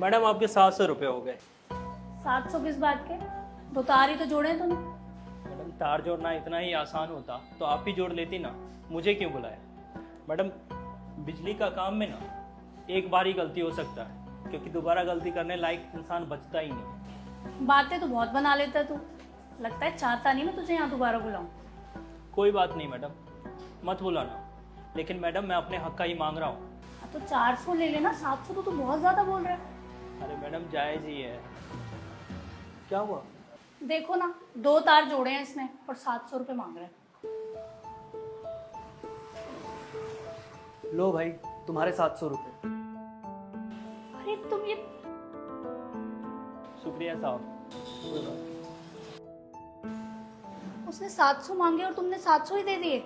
Madam आपके 700 रुपये हो गए। 700 किस बात के? 2 तार ही तो जोड़े हैं तुमने। मैडम तार जोड़ना इतना ही आसान होता तो आप ही जोड़ लेती ना, मुझे क्यों बुलाया? मैडम बिजली का काम में ना एक बार ही गलती हो सकता है, क्योंकि दोबारा गलती करने लायक इंसान बचता ही नहीं। बातें तो बहुत बना लेता है तू। लगता है चाहता नहीं मैं तुझे यहाँ दोबारा बुलाऊं। कोई बात नहीं मैडम, मत बुलाना, लेकिन मैडम मैं अपने हक का ही मांग रहा हूँ। हाँ तो 400 ले लेना, 700 तो तू बहुत ज्यादा बोल रहा है। अरे मैडम जायज़ ही है। क्या हुआ? देखो ना, 2 तार जोड़े हैं इसने और 700 रुपये मांग रहा है। लो भाई, तुम्हारे 700 रुपये। अरे तुम ये शुक्रिया साहब। कोई बात नहीं। उसने 700 मांगे और तुमने 700 ही दे दिए।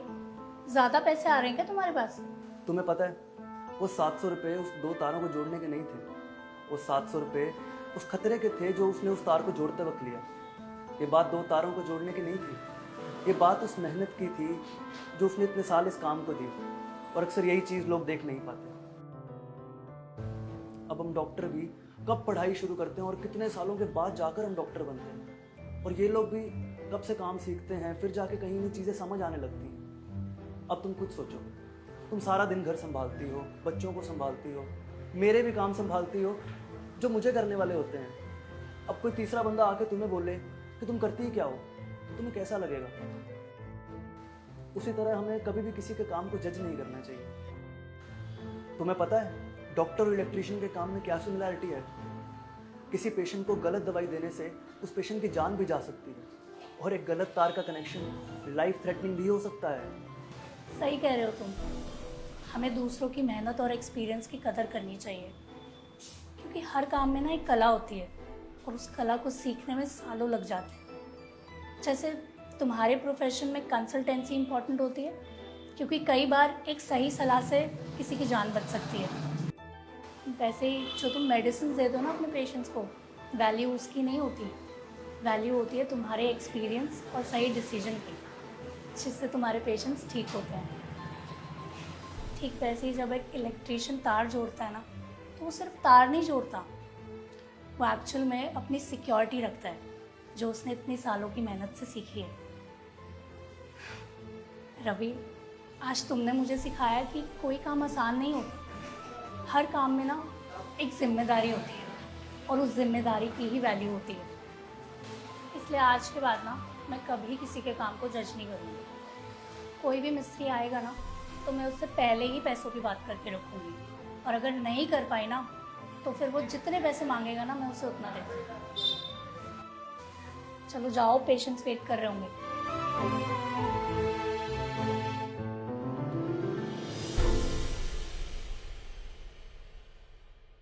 ज्यादा पैसे आ रहे हैं क्या तुम्हारे पास? तुम्हें पता है, वो 700 रुपये उस 2 तारों को जोड़ने के नहीं थे। वो 700 रुपये उस खतरे के थे जो उसने उस तार को जोड़ते वक्त लिया। ये बात 2 तारों को जोड़ने की नहीं थी, ये बात उस मेहनत की थी जो उसने इतने साल इस काम को दी। और अक्सर यही चीज़ लोग देख नहीं पाते। अब हम डॉक्टर भी कब पढ़ाई शुरू करते हैं और कितने सालों के बाद जाकर हम डॉक्टर बनते हैं, और ये लोग भी कब से काम सीखते हैं, फिर जाके कहीं ये चीज़ें समझ आने लगती हैं। अब तुम खुद सोचो, तुम सारा दिन घर संभालती हो, बच्चों को संभालती हो, मेरे भी काम संभालती हो जो मुझे करने वाले होते हैं। अब कोई तीसरा बंदा आके तुम्हें बोले कि तुम करती ही क्या हो, तो तुम्हें कैसा लगेगा? उसी तरह हमें कभी भी किसी के काम को जज नहीं करना चाहिए। तुम्हें पता है डॉक्टर और इलेक्ट्रीशियन के काम में क्या सिमिलैरिटी है? किसी पेशेंट को गलत दवाई देने से उस पेशेंट की जान भी जा सकती है, और एक गलत तार का कनेक्शन लाइफ थ्रेटनिंग भी हो सकता है। सही कह रहे हो तुम। हमें दूसरों की मेहनत और एक्सपीरियंस की कदर करनी चाहिए, क्योंकि हर काम में ना एक कला होती है और उस कला को सीखने में सालों लग जाते हैं। जैसे तुम्हारे प्रोफेशन में कंसल्टेंसी इम्पॉर्टेंट होती है, क्योंकि कई बार एक सही सलाह से किसी की जान बच सकती है। वैसे ही जो तुम मेडिसिन दे दो ना अपने पेशेंट्स को, वैल्यू उसकी नहीं होती, वैल्यू होती है तुम्हारे एक्सपीरियंस और सही डिसीजन की, जिससे तुम्हारे पेशेंट्स ठीक होते हैं। ठीक वैसे ही जब एक इलेक्ट्रीशियन तार जोड़ता है ना, तो वो सिर्फ तार नहीं जोड़ता, वो एक्चुअल में अपनी सिक्योरिटी रखता है जो उसने इतनी सालों की मेहनत से सीखी है। रवि, आज तुमने मुझे सिखाया कि कोई काम आसान नहीं होता। हर काम में ना एक जिम्मेदारी होती है, और उस जिम्मेदारी की ही वैल्यू होती है। इसलिए आज के बाद ना मैं कभी किसी के काम को जज नहीं करूँगी। कोई भी मिस्त्री आएगा ना, तो मैं उससे पहले ही पैसों की बात करके रखूँगी, और अगर नहीं कर पाई ना, तो फिर वो जितने पैसे मांगेगा ना, मैं उसे उतना दे दूँगी। चलो जाओ, पेशेंट्स वेट कर रहे होंगे।